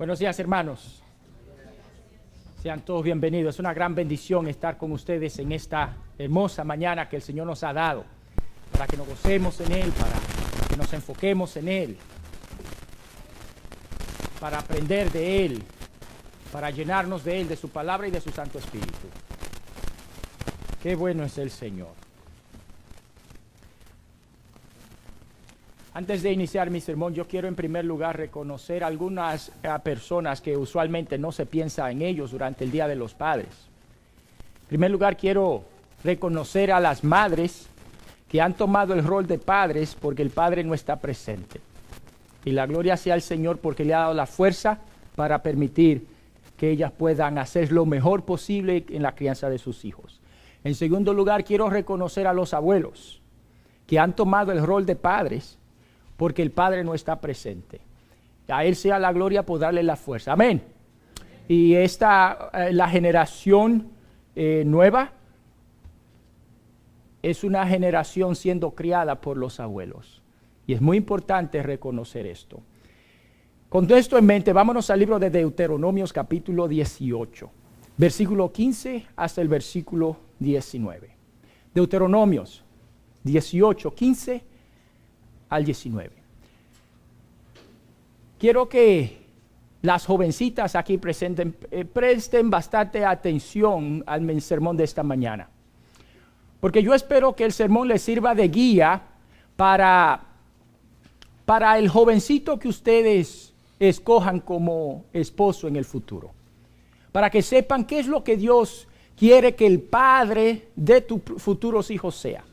Buenos días, hermanos. Sean todos bienvenidos. Es una gran bendición estar con ustedes en esta hermosa mañana que el Señor nos ha dado, para que nos gocemos en Él, para que nos enfoquemos en Él, para aprender de Él, para llenarnos de Él, de su palabra y de su Santo Espíritu. Qué bueno es el Señor. Antes de iniciar mi sermón, yo quiero en primer lugar reconocer a algunas personas que usualmente no se piensa en ellos durante el Día de los Padres. En primer lugar, quiero reconocer a las madres que han tomado el rol de padres porque el padre no está presente. Y la gloria sea al Señor porque le ha dado la fuerza para permitir que ellas puedan hacer lo mejor posible en la crianza de sus hijos. En segundo lugar, quiero reconocer a los abuelos que han tomado el rol de padres porque el Padre no está presente. A Él sea la gloria por darle la fuerza. Amén. Y la generación nueva es una generación siendo criada por los abuelos. Y es muy importante reconocer esto. Con esto en mente, vámonos al libro de Deuteronomios capítulo 18, versículo 15 hasta el versículo 19. Deuteronomios 18, 15 al 19. Quiero que las jovencitas aquí presentes presten bastante atención al sermón de esta mañana, porque yo espero que el sermón les sirva de guía para el jovencito que ustedes escojan como esposo en el futuro, para que sepan qué es lo que Dios quiere que el padre de tus futuros hijos sea.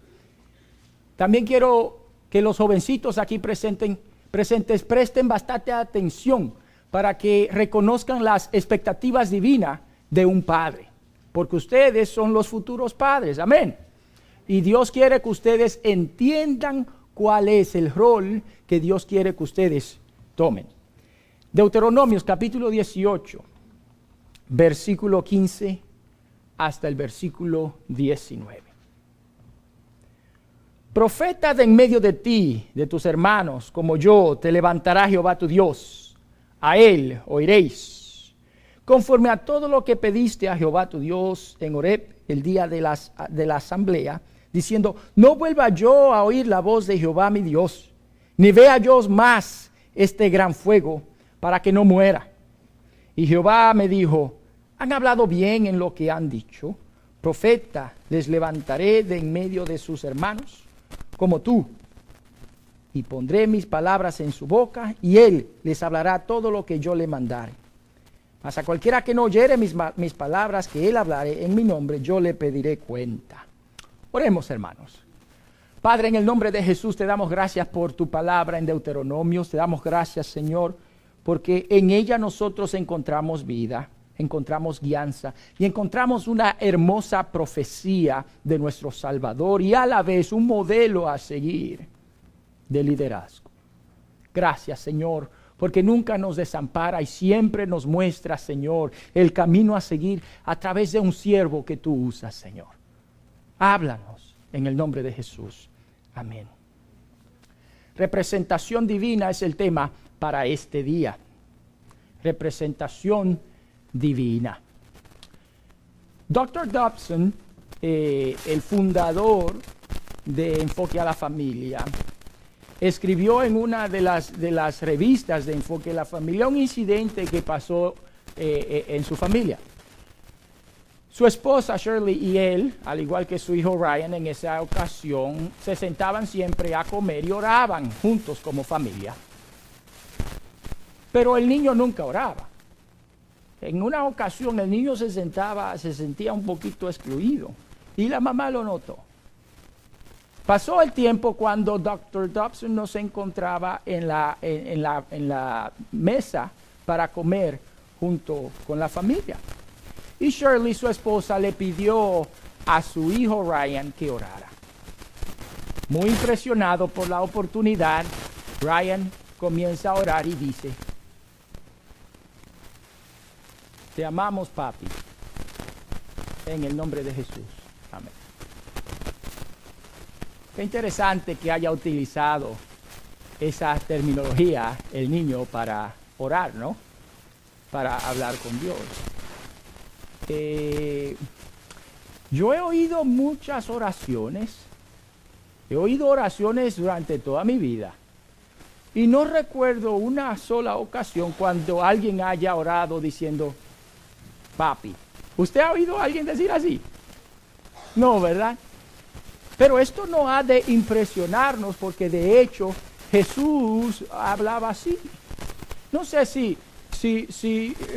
También quiero que los jovencitos aquí presentes presten bastante atención para que reconozcan las expectativas divinas de un padre, porque ustedes son los futuros padres, amén. Y Dios quiere que ustedes entiendan cuál es el rol que Dios quiere que ustedes tomen. Deuteronomios capítulo 18, versículo 15 hasta el versículo 19. Profeta de en medio de ti, de tus hermanos, como yo, te levantará Jehová tu Dios. A él oiréis, conforme a todo lo que pediste a Jehová tu Dios en Horeb, el día de la asamblea, diciendo, no vuelva yo a oír la voz de Jehová mi Dios, ni vea yo más este gran fuego, para que no muera. Y Jehová me dijo, han hablado bien en lo que han dicho, profeta les levantaré de en medio de sus hermanos, como tú, y pondré mis palabras en su boca, y él les hablará todo lo que yo le mandare. Mas a cualquiera que no oyere mis palabras que él hablare en mi nombre, yo le pediré cuenta. Oremos, hermanos. Padre, en el nombre de Jesús te damos gracias por tu palabra en Deuteronomios. Te damos gracias, Señor, porque en ella nosotros encontramos vida, encontramos guianza y encontramos una hermosa profecía de nuestro Salvador y a la vez un modelo a seguir de liderazgo. Gracias, Señor, porque nunca nos desampara y siempre nos muestra, Señor, el camino a seguir a través de un siervo que tú usas, Señor. Háblanos en el nombre de Jesús. Amén. Representación divina es el tema para este día. Representación divina. Dr. Dobson, el fundador de Enfoque a la Familia, escribió en una de las revistas de Enfoque a la Familia un incidente que pasó en su familia. Su esposa Shirley y él, al igual que su hijo Ryan, en esa ocasión se sentaban siempre a comer y oraban juntos como familia. Pero el niño nunca oraba. En una ocasión el niño se sentía un poquito excluido y la mamá lo notó. Pasó el tiempo cuando Dr. Dobson no se encontraba en la mesa para comer junto con la familia. Y Shirley, su esposa, le pidió a su hijo Ryan que orara. Muy impresionado por la oportunidad, Ryan comienza a orar y dice, te amamos, papi, en el nombre de Jesús. Amén. Qué interesante que haya utilizado esa terminología el niño para orar, ¿no? para hablar con Dios. Yo he oído muchas oraciones. He oído oraciones durante toda mi vida. Y no recuerdo una sola ocasión cuando alguien haya orado diciendo, papi. ¿Usted ha oído a alguien decir así? No, ¿verdad? Pero esto no ha de impresionarnos porque de hecho Jesús hablaba así. No sé si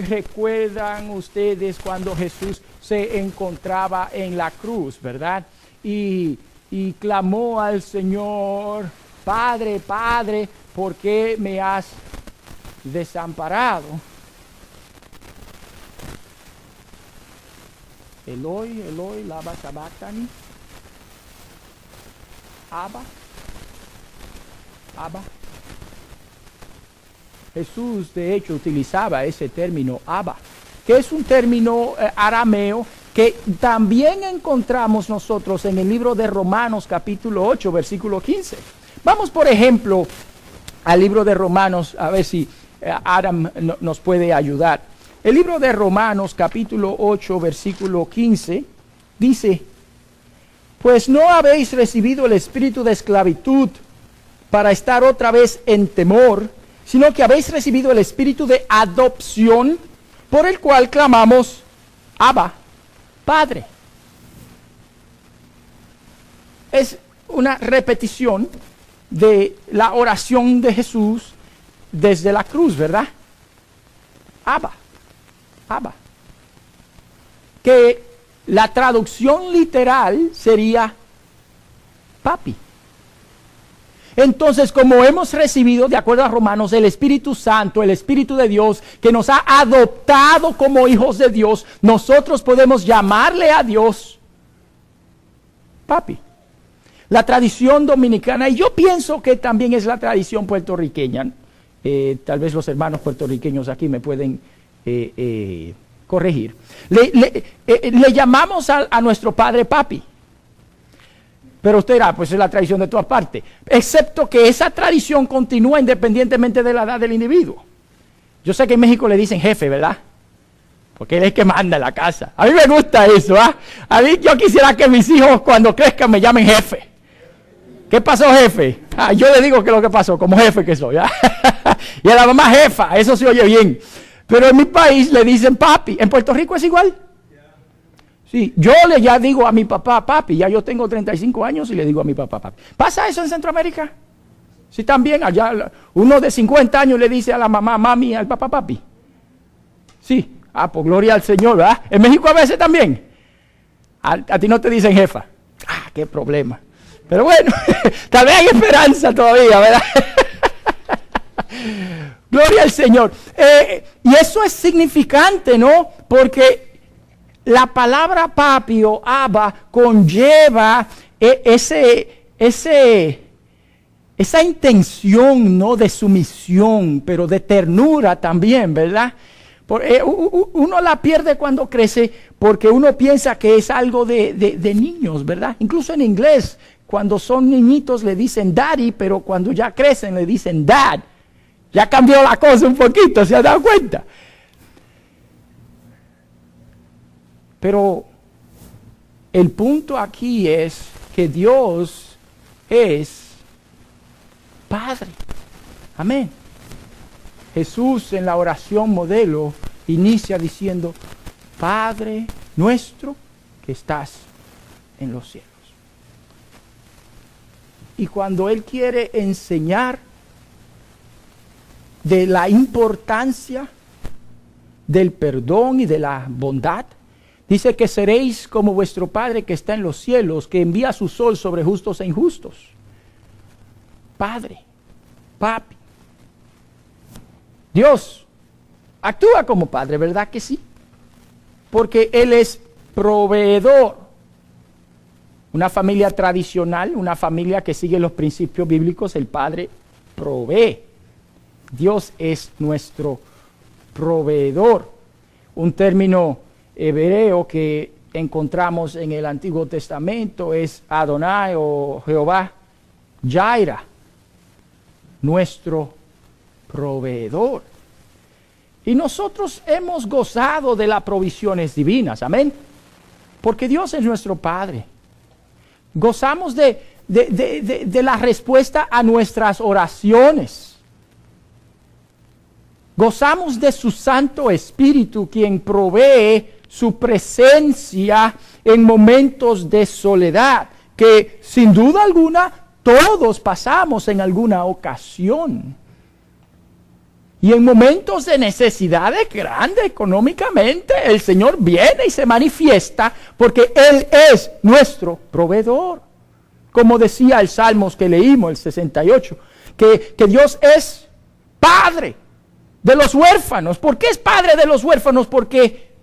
recuerdan ustedes cuando Jesús se encontraba en la cruz, ¿verdad? Y clamó al Señor, Padre, Padre, ¿por qué me has desamparado? Eloi, Eloi, lama sabachthani. Abba. Jesús de hecho utilizaba ese término Abba, que es un término arameo que también encontramos nosotros en el libro de Romanos capítulo 8 versículo 15. Vamos por ejemplo al libro de Romanos, a ver si Adam nos puede ayudar. El libro de Romanos capítulo 8 versículo 15 dice, pues no habéis recibido el espíritu de esclavitud para estar otra vez en temor, sino que habéis recibido el espíritu de adopción, por el cual clamamos, Abba, Padre. Es una repetición de la oración de Jesús desde la cruz, ¿verdad? Abba, Abba. Que la traducción literal sería papi. Entonces, como hemos recibido, de acuerdo a Romanos, el Espíritu Santo, el Espíritu de Dios, que nos ha adoptado como hijos de Dios, nosotros podemos llamarle a Dios papi. La tradición dominicana, y yo pienso que también es la tradición puertorriqueña, tal vez los hermanos puertorriqueños aquí me pueden corregir, le llamamos a nuestro padre papi. Pero usted dirá, pues es la tradición de todas partes. Excepto que esa tradición continúa independientemente de la edad del individuo. Yo sé que en México le dicen jefe, ¿verdad? Porque él es el que manda en la casa. A mí me gusta eso, ¿ah? A mí yo quisiera que mis hijos cuando crezcan me llamen jefe. ¿Qué pasó, jefe? Yo le digo que lo que pasó, como jefe que soy, ¿ah? Y a la mamá jefa, eso se oye bien. Pero en mi país le dicen papi. ¿En Puerto Rico es igual? Sí, yo ya digo a mi papá papi, ya yo tengo 35 años y le digo a mi papá papi. ¿Pasa eso en Centroamérica? Sí, también allá uno de 50 años le dice a la mamá mami, al papá papi. Sí, pues gloria al Señor, ¿verdad? En México a veces también. A ti no te dicen jefa. Qué problema. Pero bueno, tal vez hay esperanza todavía, ¿verdad? Gloria al Señor. Y eso es significante, ¿no? Porque la palabra papi o Abba conlleva esa intención, ¿no? De sumisión, pero de ternura también, ¿verdad? Uno la pierde cuando crece porque uno piensa que es algo de niños, ¿verdad? Incluso en inglés, cuando son niñitos le dicen daddy, pero cuando ya crecen le dicen dad. Ya cambió la cosa un poquito, ¿se ha dado cuenta? Pero el punto aquí es que Dios es Padre. Amén. Jesús en la oración modelo inicia diciendo, Padre nuestro que estás en los cielos. Y cuando Él quiere enseñar de la importancia del perdón y de la bondad, dice que seréis como vuestro Padre que está en los cielos, que envía su sol sobre justos e injustos. Padre, papi. Dios actúa como Padre, ¿verdad que sí? Porque Él es proveedor. Una familia tradicional, una familia que sigue los principios bíblicos, el Padre provee. Dios es nuestro proveedor. Un término hebreo que encontramos en el Antiguo Testamento es Adonai o Jehová Jaira, nuestro proveedor. Y nosotros hemos gozado de las provisiones divinas, amén. Porque Dios es nuestro Padre. Gozamos de la respuesta a nuestras oraciones. Gozamos de su Santo Espíritu, quien provee su presencia en momentos de soledad, que sin duda alguna todos pasamos en alguna ocasión. Y en momentos de necesidades grandes económicamente, el Señor viene y se manifiesta porque Él es nuestro proveedor. Como decía el Salmos que leímos, el 68, que Dios es Padre de los huérfanos. ¿Por qué es Padre de los huérfanos? Porque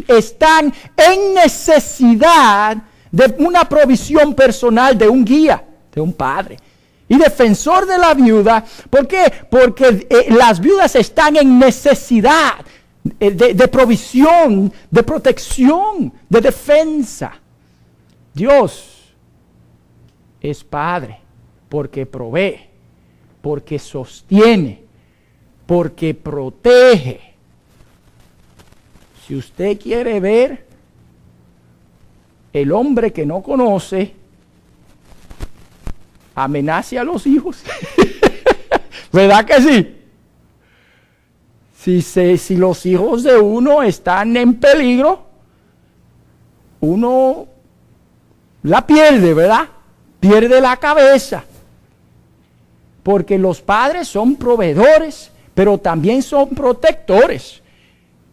están en necesidad de una provisión personal de un guía, de un padre. Y defensor de la viuda, ¿por qué? Porque las viudas están en necesidad de provisión, de protección, de defensa. Dios es Padre porque provee, porque sostiene, porque protege. Si usted quiere ver el hombre que no conoce, amenace a los hijos. ¿Verdad que sí? Si los hijos de uno están en peligro, uno la pierde, ¿verdad? Pierde la cabeza. Porque los padres son proveedores, pero también son protectores.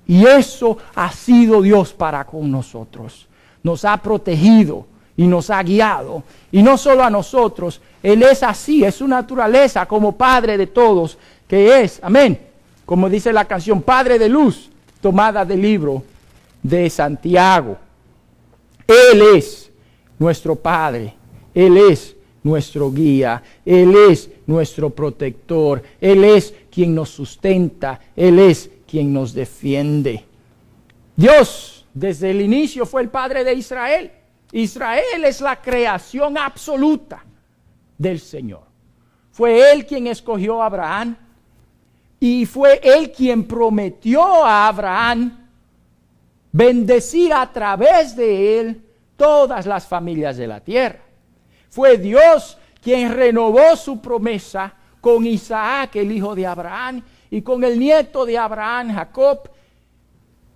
Y eso ha sido Dios para con nosotros. Nos ha protegido y nos ha guiado. Y no solo a nosotros, Él es así, es su naturaleza como Padre de todos, que es, amén, como dice la canción, Padre de luz, tomada del libro de Santiago. Él es nuestro Padre, Él es nuestro guía, Él es nuestro protector, Él es quien nos sustenta, Él es quien nos defiende. Dios desde el inicio fue el Padre de Israel. Israel es la creación absoluta del Señor. Fue Él quien escogió a Abraham y fue Él quien prometió a Abraham bendecir a través de él todas las familias de la tierra. Fue Dios quien renovó su promesa con Isaac, el hijo de Abraham, y con el nieto de Abraham, Jacob,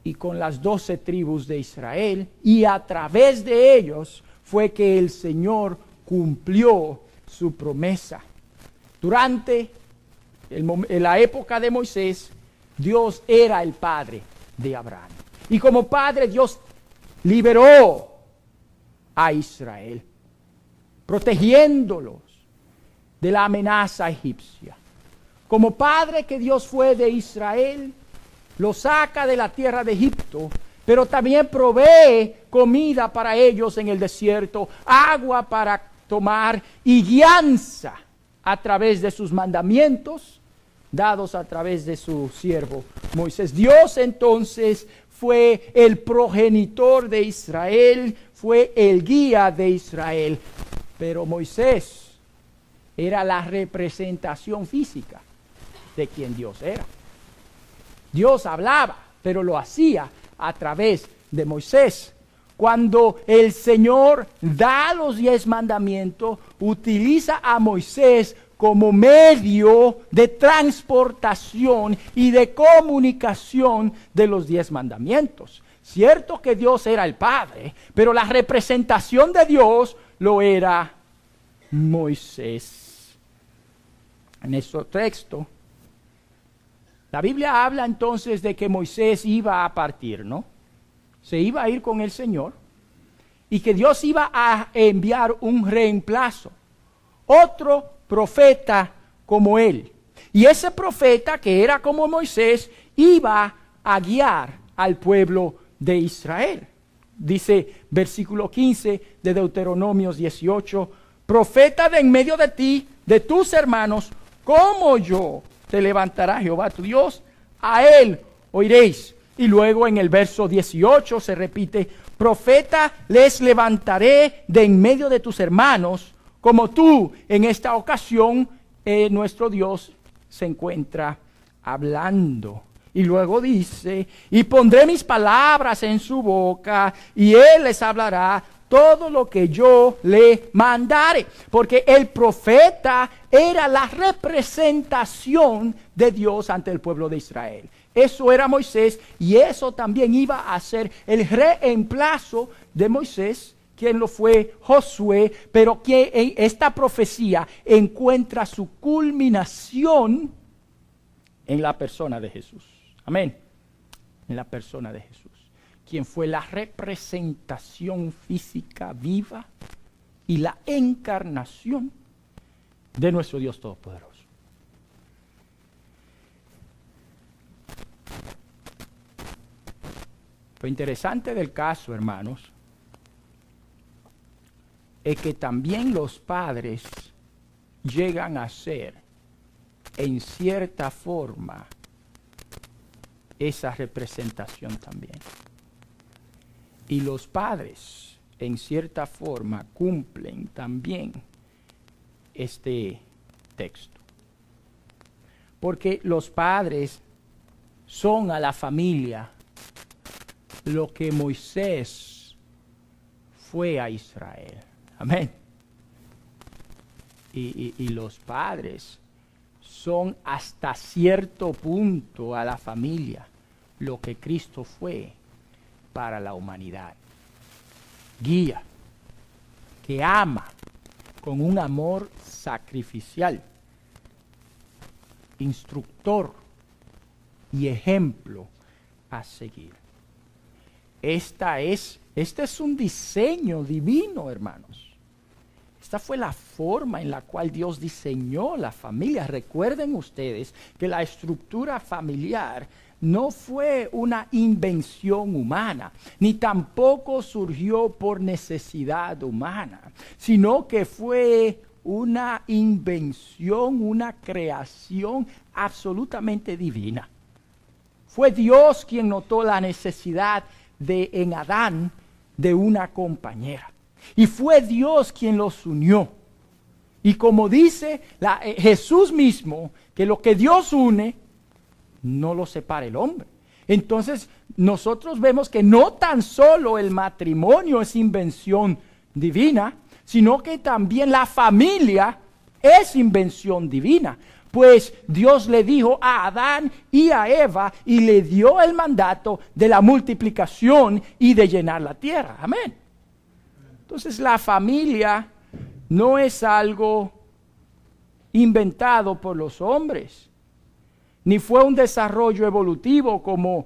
y con las 12 tribus de Israel, y a través de ellos fue que el Señor cumplió su promesa. Durante la época de Moisés, Dios era el padre de Abraham. Y como padre, Dios liberó a Israel, protegiéndolos de la amenaza egipcia. Como padre que Dios fue de Israel, lo saca de la tierra de Egipto, pero también provee comida para ellos en el desierto, agua para tomar y guianza a través de sus mandamientos dados a través de su siervo Moisés. Dios entonces fue el progenitor de Israel, fue el guía de Israel, pero Moisés era la representación física de quien Dios era. Dios hablaba, pero lo hacía a través de Moisés. Cuando el Señor da los 10 mandamientos, utiliza a Moisés como medio de transportación y de comunicación de los 10 mandamientos. Cierto que Dios era el Padre, pero la representación de Dios lo era Moisés. En nuestro texto, la Biblia habla entonces de que Moisés iba a partir, ¿no? Se iba a ir con el Señor y que Dios iba a enviar un reemplazo, otro profeta como él. Y ese profeta, que era como Moisés, iba a guiar al pueblo de Israel. Dice versículo 15 de Deuteronomios 18, profeta de en medio de ti, de tus hermanos, como yo, te levantará Jehová tu Dios, a él oiréis. Y luego en el verso 18 se repite, profeta les levantaré de en medio de tus hermanos, como tú. En esta ocasión nuestro Dios se encuentra hablando. Y luego dice, y pondré mis palabras en su boca, y él les hablará todo lo que yo le mandare. Porque el profeta era la representación de Dios ante el pueblo de Israel. Eso era Moisés, y eso también iba a ser el reemplazo de Moisés, quien lo fue Josué, pero que en esta profecía encuentra su culminación en la persona de Jesús. Amén. En la persona de Jesús, quien fue la representación física viva y la encarnación de nuestro Dios Todopoderoso. Lo interesante del caso, hermanos, es que también los padres llegan a ser, en cierta forma, esa representación también. Y los padres, en cierta forma, cumplen también este texto. Porque los padres son a la familia lo que Moisés fue a Israel. Amén. Y los padres son hasta cierto punto a la familia lo que Cristo fue para la humanidad. Guía, que ama con un amor sacrificial, instructor y ejemplo a seguir. Este es un diseño divino, hermanos. Esta fue la forma en la cual Dios diseñó la familia. Recuerden ustedes que la estructura familiar no fue una invención humana, ni tampoco surgió por necesidad humana, sino que fue una invención, una creación absolutamente divina. Fue Dios quien notó la necesidad en Adán de una compañera. Y fue Dios quien los unió. Y como dice Jesús mismo, que lo que Dios une, no lo separa el hombre. Entonces, nosotros vemos que no tan solo el matrimonio es invención divina, sino que también la familia es invención divina. Pues Dios le dijo a Adán y a Eva y le dio el mandato de la multiplicación y de llenar la tierra. Amén. Entonces la familia no es algo inventado por los hombres, ni fue un desarrollo evolutivo como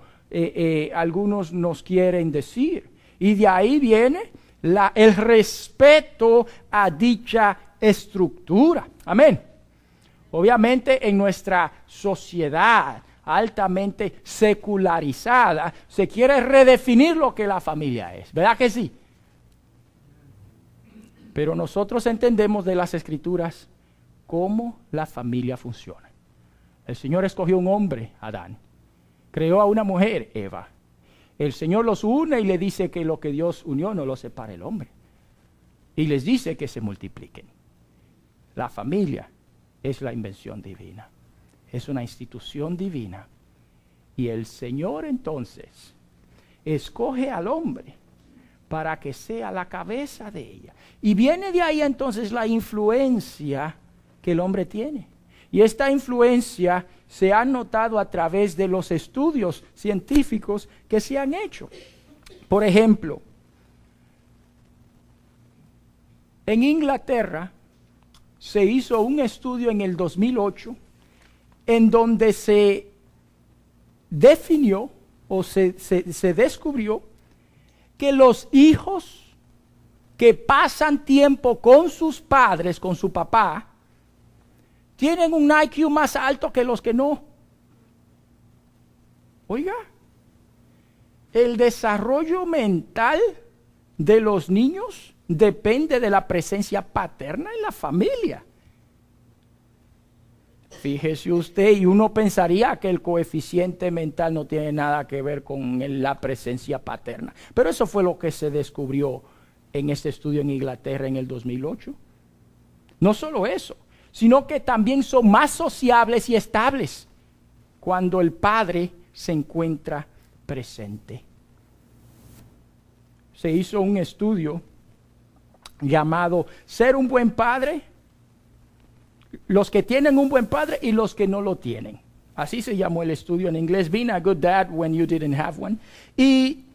algunos nos quieren decir. Y de ahí viene el respeto a dicha estructura. Amén. Obviamente en nuestra sociedad altamente secularizada se quiere redefinir lo que la familia es. ¿Verdad que sí? Pero nosotros entendemos de las Escrituras cómo la familia funciona. El Señor escogió un hombre, Adán. Creó a una mujer, Eva. El Señor los une y le dice que lo que Dios unió no lo separa el hombre. Y les dice que se multipliquen. La familia es la invención divina. Es una institución divina. Y el Señor entonces escoge al hombre para que sea la cabeza de ella. Y viene de ahí entonces la influencia que el hombre tiene. Y esta influencia se ha notado a través de los estudios científicos que se han hecho. Por ejemplo, en Inglaterra se hizo un estudio en el 2008 en donde se definió o se descubrió que los hijos que pasan tiempo con sus padres, con su papá, tienen un IQ más alto que los que no. Oiga, el desarrollo mental de los niños depende de la presencia paterna en la familia. Fíjese usted, y uno pensaría que el coeficiente mental no tiene nada que ver con la presencia paterna. Pero eso fue lo que se descubrió en este estudio en Inglaterra en el 2008. No solo eso, sino que también son más sociables y estables cuando el padre se encuentra presente. Se hizo un estudio llamado Ser un buen padre, los que tienen un buen padre y los que no lo tienen. Así se llamó el estudio en inglés, Being a Good Dad When You Didn't Have One. Y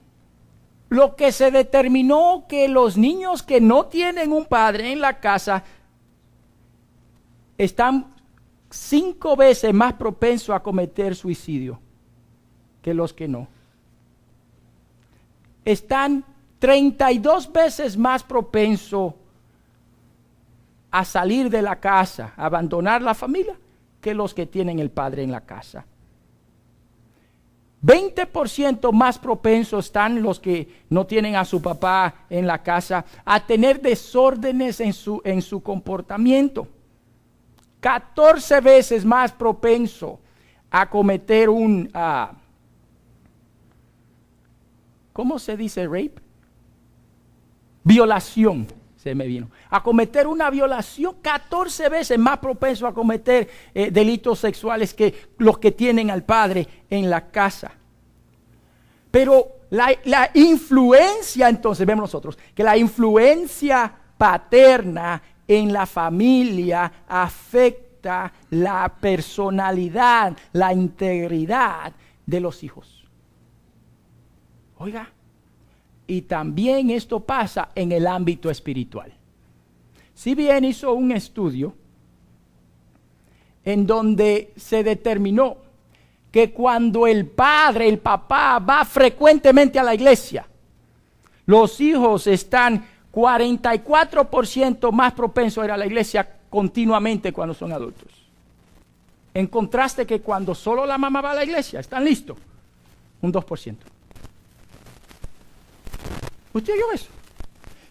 lo que se determinó que los niños que no tienen un padre en la casa están 5 veces más propensos a cometer suicidio que los que no. Están 32 veces más propensos a salir de la casa, a abandonar la familia, que los que tienen el padre en la casa. 20% más propensos están los que no tienen a su papá en la casa a tener desórdenes en su comportamiento. 14 veces más propenso a cometer ¿cómo se dice rape? Violación, se me vino. A cometer una violación, 14 veces más propenso a cometer delitos sexuales que los que tienen al padre en la casa. Pero la influencia, entonces vemos nosotros, que la influencia paterna en la familia afecta la personalidad, la integridad de los hijos. Oiga, y también esto pasa en el ámbito espiritual. Si bien hizo un estudio en donde se determinó que cuando el papá va frecuentemente a la iglesia, los hijos están 44% más propensos a ir a la iglesia continuamente cuando son adultos. En contraste que cuando solo la mamá va a la iglesia, ¿están listos? Un 2%. ¿Usted oyó eso?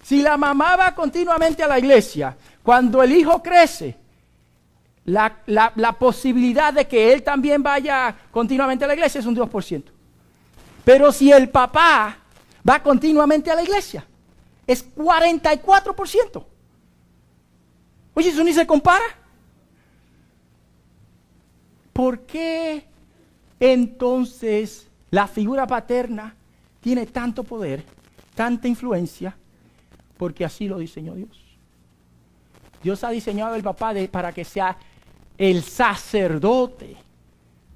Si la mamá va continuamente a la iglesia, cuando el hijo crece, la posibilidad de que él también vaya continuamente a la iglesia es un 2%. Pero si el papá va continuamente a la iglesia, es 44%. Oye, eso ni se compara. ¿Por qué entonces la figura paterna tiene tanto poder, tanta influencia? Porque así lo diseñó Dios. Dios ha diseñado al papá para que sea el sacerdote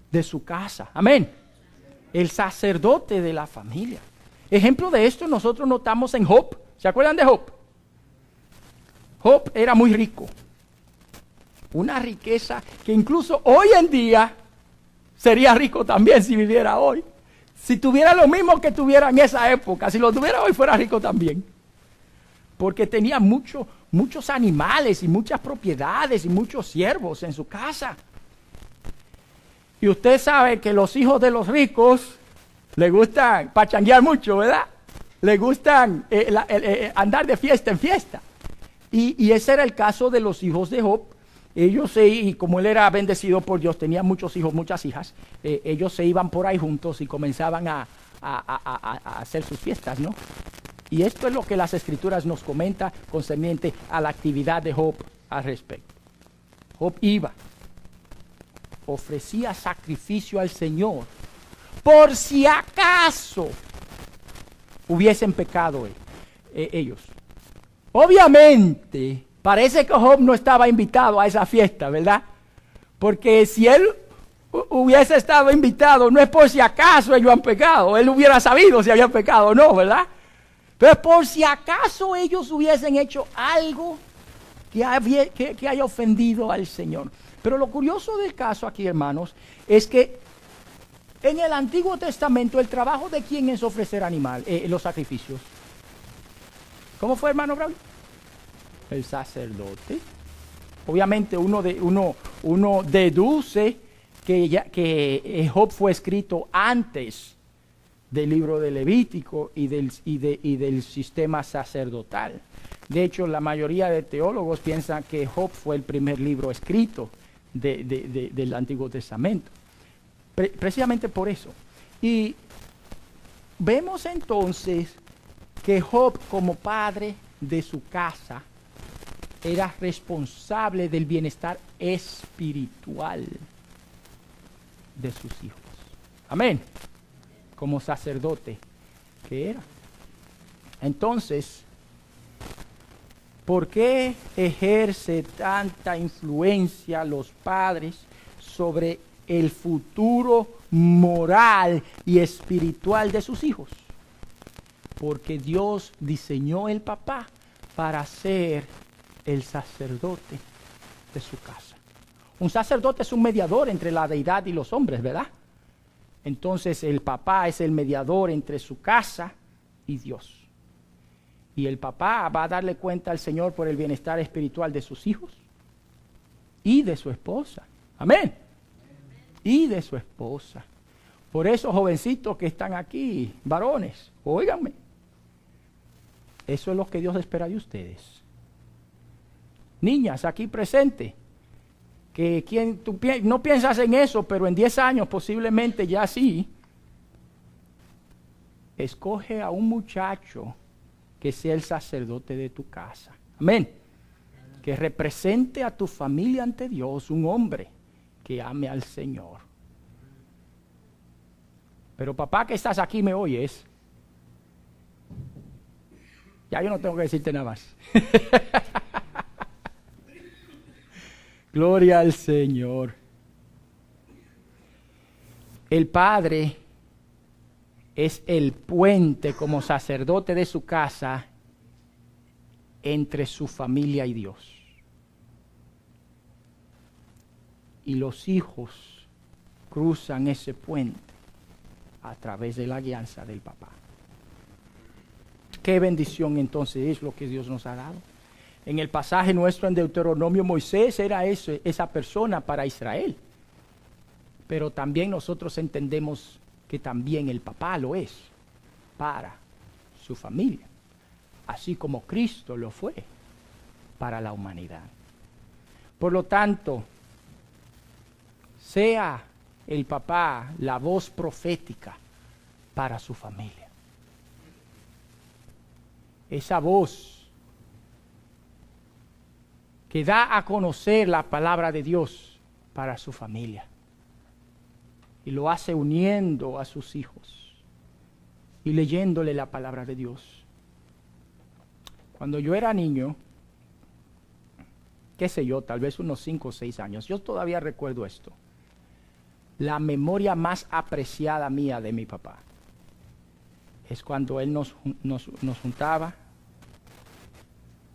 de su casa. Amén. El sacerdote de la familia. Ejemplo de esto nosotros notamos en Job. ¿Se acuerdan de Job? Job era muy rico. Una riqueza que incluso hoy en día sería rico también si viviera hoy. Si tuviera lo mismo que tuviera en esa época, si lo tuviera hoy fuera rico también. Porque tenía muchos animales y muchas propiedades y muchos siervos en su casa. Y usted sabe que los hijos de los ricos les gustan pachanguear mucho, ¿verdad? Les gustan andar de fiesta en fiesta. Y ese era el caso de los hijos de Job. Ellos y como él era bendecido por Dios, tenía muchos hijos, muchas hijas, ellos se iban por ahí juntos y comenzaban a hacer sus fiestas, ¿no? Y esto es lo que las Escrituras nos comenta concerniente a la actividad de Job al respecto. Job iba, ofrecía sacrificio al Señor, por si acaso hubiesen pecado ellos. Obviamente, parece que Job no estaba invitado a esa fiesta, ¿verdad? Porque si él hubiese estado invitado, no es por si acaso ellos han pecado, él hubiera sabido si habían pecado o no, ¿verdad? Pero por si acaso ellos hubiesen hecho algo que haya ofendido al Señor. Pero lo curioso del caso aquí, hermanos, es que en el Antiguo Testamento el trabajo de quién es ofrecer los sacrificios. ¿Cómo fue, hermano Braulio? El sacerdote. Obviamente uno deduce que Job fue escrito antes del libro de Levítico y del sistema sacerdotal. De hecho, la mayoría de teólogos piensan que Job fue el primer libro escrito del Antiguo Testamento. Precisamente por eso. Y vemos entonces que Job, como padre de su casa, era responsable del bienestar espiritual de sus hijos. Amén. Como sacerdote que era. Entonces, ¿por qué ejerce tanta influencia los padres sobre el futuro moral y espiritual de sus hijos? Porque Dios diseñó el papá para ser el sacerdote de su casa. Un sacerdote es un mediador entre la deidad y los hombres, ¿verdad? Entonces el papá es el mediador entre su casa y Dios. Y el papá va a darle cuenta al Señor por el bienestar espiritual de sus hijos y de su esposa. Amén. Y de su esposa. Por esos jovencitos que están aquí, varones, óiganme. Eso es lo que Dios espera de ustedes. Niñas aquí presentes, que tú no piensas en eso, pero en 10 años posiblemente ya sí. Escoge a un muchacho que sea el sacerdote de tu casa. Amén. Que represente a tu familia ante Dios, un hombre que ame al Señor. Pero papá que estás aquí me oyes. Ya yo no tengo que decirte nada más. Gloria al Señor. El padre es el puente como sacerdote de su casa entre su familia y Dios. Y los hijos cruzan ese puente a través de la guianza del papá. Qué bendición entonces es lo que Dios nos ha dado. En el pasaje nuestro en Deuteronomio, Moisés era esa persona para Israel. Pero también nosotros entendemos que también el papá lo es para su familia. Así como Cristo lo fue para la humanidad. Por lo tanto, sea el papá la voz profética para su familia. Esa voz que da a conocer la palabra de Dios para su familia. Y lo hace uniendo a sus hijos y leyéndole la palabra de Dios. Cuando yo era niño, qué sé yo, tal vez unos 5 o 6 años, yo todavía recuerdo esto. La memoria más apreciada mía de mi papá es cuando él nos juntaba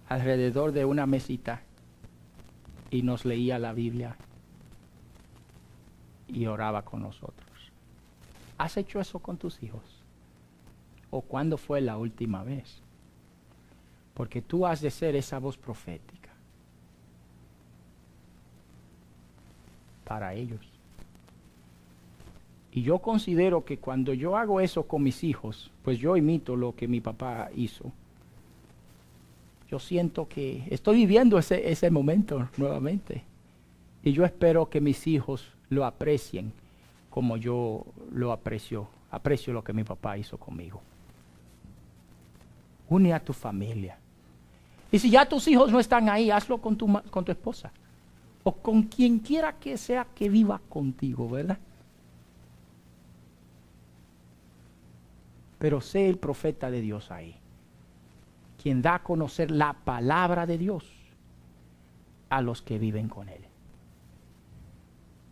alrededor de una mesita y nos leía la Biblia y oraba con nosotros. ¿Has hecho eso con tus hijos? ¿O cuándo fue la última vez? Porque tú has de ser esa voz profética para ellos. Y yo considero que cuando yo hago eso con mis hijos, pues yo imito lo que mi papá hizo. Yo siento que estoy viviendo ese momento nuevamente. Y yo espero que mis hijos lo aprecien como yo lo aprecio lo que mi papá hizo conmigo. Une a tu familia. Y si ya tus hijos no están ahí, hazlo con tu esposa. O con quien quiera que sea que viva contigo, ¿verdad? Pero sé el profeta de Dios ahí, quien da a conocer la palabra de Dios a los que viven con Él.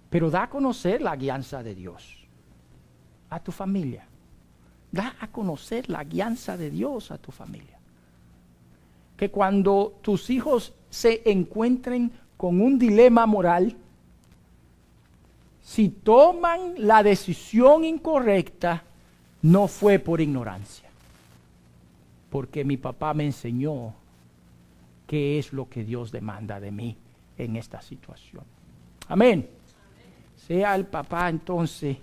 Pero da a conocer la guianza de Dios a tu familia. Da a conocer la guianza de Dios a tu familia. Que cuando tus hijos se encuentren con un dilema moral, si toman la decisión incorrecta, no fue por ignorancia. Porque mi papá me enseñó qué es lo que Dios demanda de mí en esta situación. Amén. Sea el papá entonces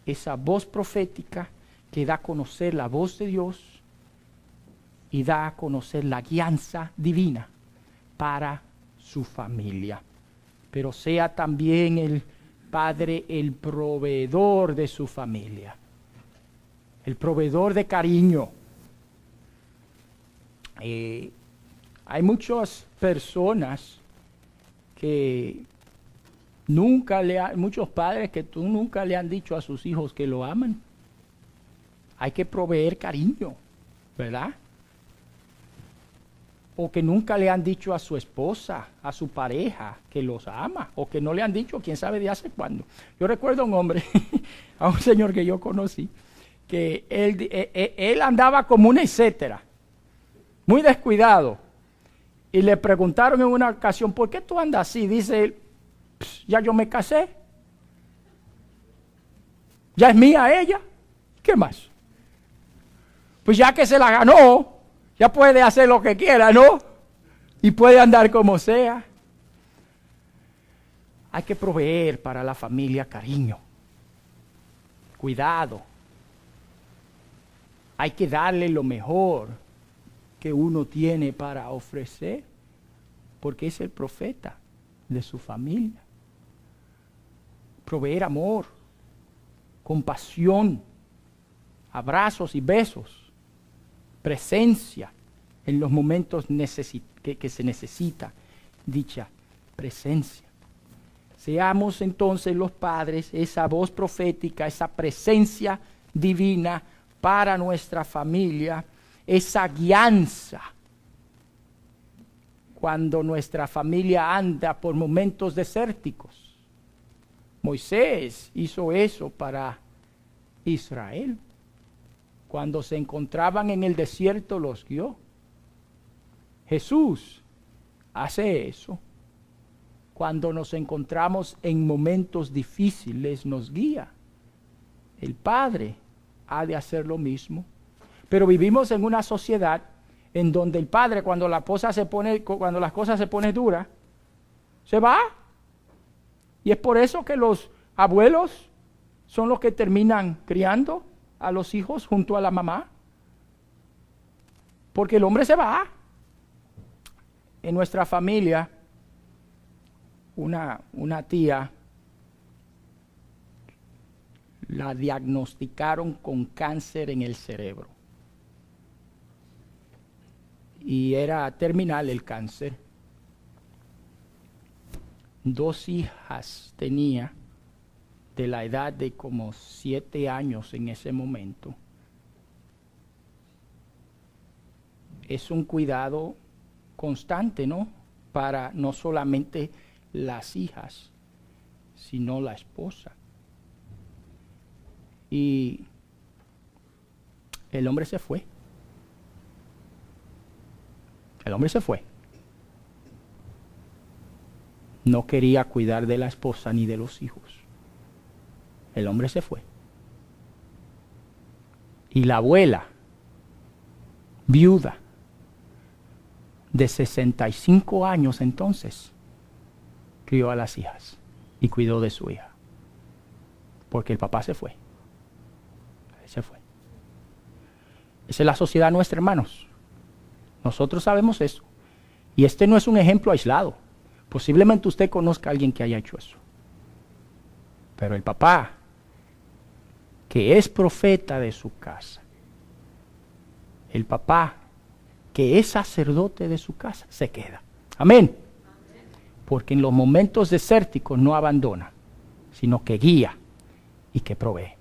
esa voz profética que da a conocer la voz de Dios y da a conocer la guianza divina para su familia. Pero sea también el padre el proveedor de su familia, el proveedor de cariño. Hay muchas personas que Muchos padres que tú nunca le han dicho a sus hijos que lo aman. Hay que proveer cariño, ¿verdad? O que nunca le han dicho a su esposa, a su pareja, que los ama, o que no le han dicho, quién sabe de hace cuándo. Yo recuerdo a un hombre, a un señor que yo conocí, que él andaba como una etcétera, muy descuidado, y le preguntaron en una ocasión, ¿por qué tú andas así? Dice él, ya yo me casé, ya es mía ella, ¿qué más? Pues ya que se la ganó, ya puede hacer lo que quiera, ¿no? Y puede andar como sea. Hay que proveer para la familia cariño, cuidado. Hay que darle lo mejor que uno tiene para ofrecer, porque es el profeta de su familia. Proveer amor, compasión, abrazos y besos, presencia en los momentos que se necesita dicha presencia. Seamos entonces los padres esa voz profética, esa presencia divina para nuestra familia, esa guianza cuando nuestra familia anda por momentos desérticos. Moisés hizo eso para Israel. Cuando se encontraban en el desierto los guió. Jesús hace eso. Cuando nos encontramos en momentos difíciles nos guía. El Padre ha de hacer lo mismo. Pero vivimos en una sociedad en donde el Padre, cuando las cosas se ponen duras, se va. Y es por eso que los abuelos son los que terminan criando a los hijos junto a la mamá, porque el hombre se va. En nuestra familia, una tía la diagnosticaron con cáncer en el cerebro y era terminal el cáncer. 2 hijas tenía, de la edad de como 7 años en ese momento. Es un cuidado constante, ¿no? Para no solamente las hijas, sino la esposa. Y el hombre se fue. El hombre se fue. No quería cuidar de la esposa ni de los hijos. El hombre se fue. Y la abuela, viuda, de 65 años entonces, crió a las hijas y cuidó de su hija. Porque el papá se fue. Él se fue. Esa es la sociedad nuestra, hermanos. Nosotros sabemos eso. Y este no es un ejemplo aislado. Posiblemente usted conozca a alguien que haya hecho eso. Pero el papá, que es profeta de su casa, el papá, que es sacerdote de su casa, se queda. Amén. Porque en los momentos desérticos no abandona, sino que guía y que provee.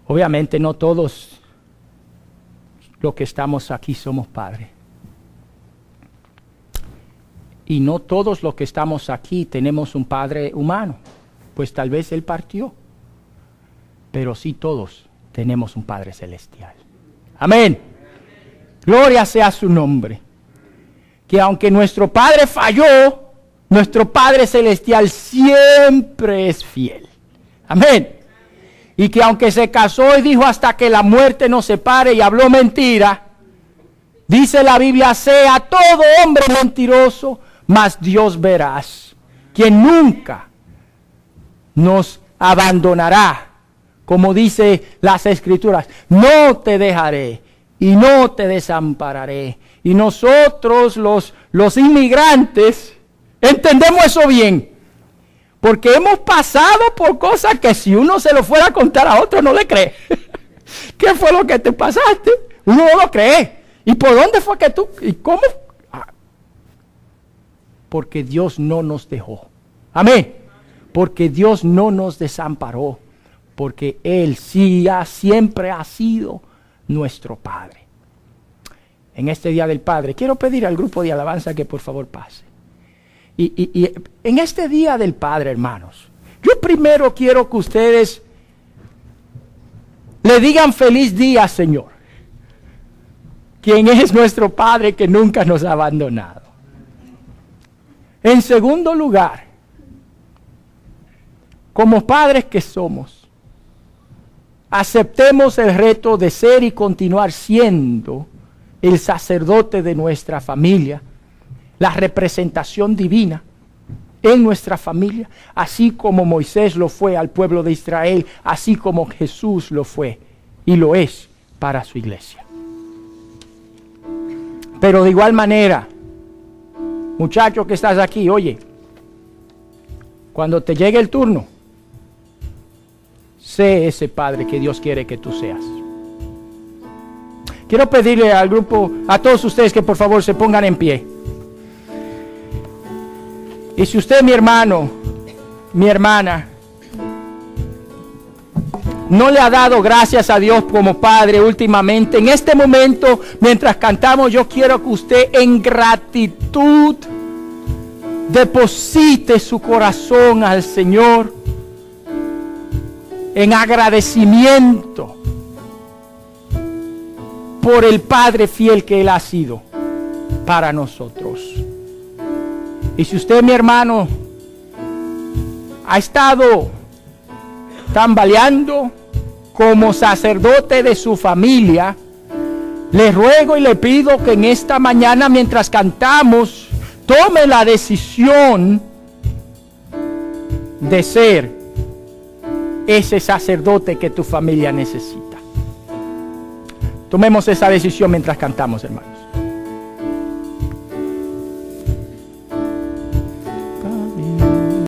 Obviamente no todos los que estamos aquí somos padres. Y no todos los que estamos aquí tenemos un padre humano, pues tal vez él partió. Pero sí todos tenemos un Padre celestial. Amén. Gloria sea su nombre. Que aunque nuestro Padre falló, nuestro Padre celestial siempre es fiel. Amén. Y que aunque se casó y dijo hasta que la muerte nos separe y habló mentira, dice la Biblia, sea todo hombre mentiroso, mas Dios veraz, quien nunca nos abandonará. Como dice las Escrituras, no te dejaré y no te desampararé. Y nosotros los inmigrantes entendemos eso bien, porque hemos pasado por cosas que si uno se lo fuera a contar a otro no le cree. ¿Qué fue lo que te pasaste? Uno no lo cree. ¿Y por dónde fue que tú? ¿Y cómo? porque Dios no nos dejó. Amén. Porque Dios no nos desamparó, porque Él siempre ha sido nuestro Padre. En este Día del Padre, quiero pedir al grupo de alabanza que por favor pase. Y en este Día del Padre, hermanos, yo primero quiero que ustedes le digan feliz día, Señor, quien es nuestro Padre que nunca nos ha abandonado. En segundo lugar, como padres que somos, aceptemos el reto de ser y continuar siendo el sacerdote de nuestra familia, la representación divina en nuestra familia, así como Moisés lo fue al pueblo de Israel, así como Jesús lo fue y lo es para su iglesia. Pero de igual manera, muchacho que estás aquí, oye, cuando te llegue el turno, sé ese padre que Dios quiere que tú seas. Quiero pedirle al grupo, a todos ustedes, que por favor se pongan en pie. Y si usted, mi hermano, mi hermana, no le ha dado gracias a Dios como Padre últimamente, en este momento, mientras cantamos, yo quiero que usted en gratitud deposite su corazón al Señor, en agradecimiento por el Padre fiel que Él ha sido para nosotros. Y si usted, mi hermano, ha estado tambaleando como sacerdote de su familia, le ruego y le pido que en esta mañana, mientras cantamos, tome la decisión de ser ese sacerdote que tu familia necesita. Tomemos esa decisión mientras cantamos, hermanos.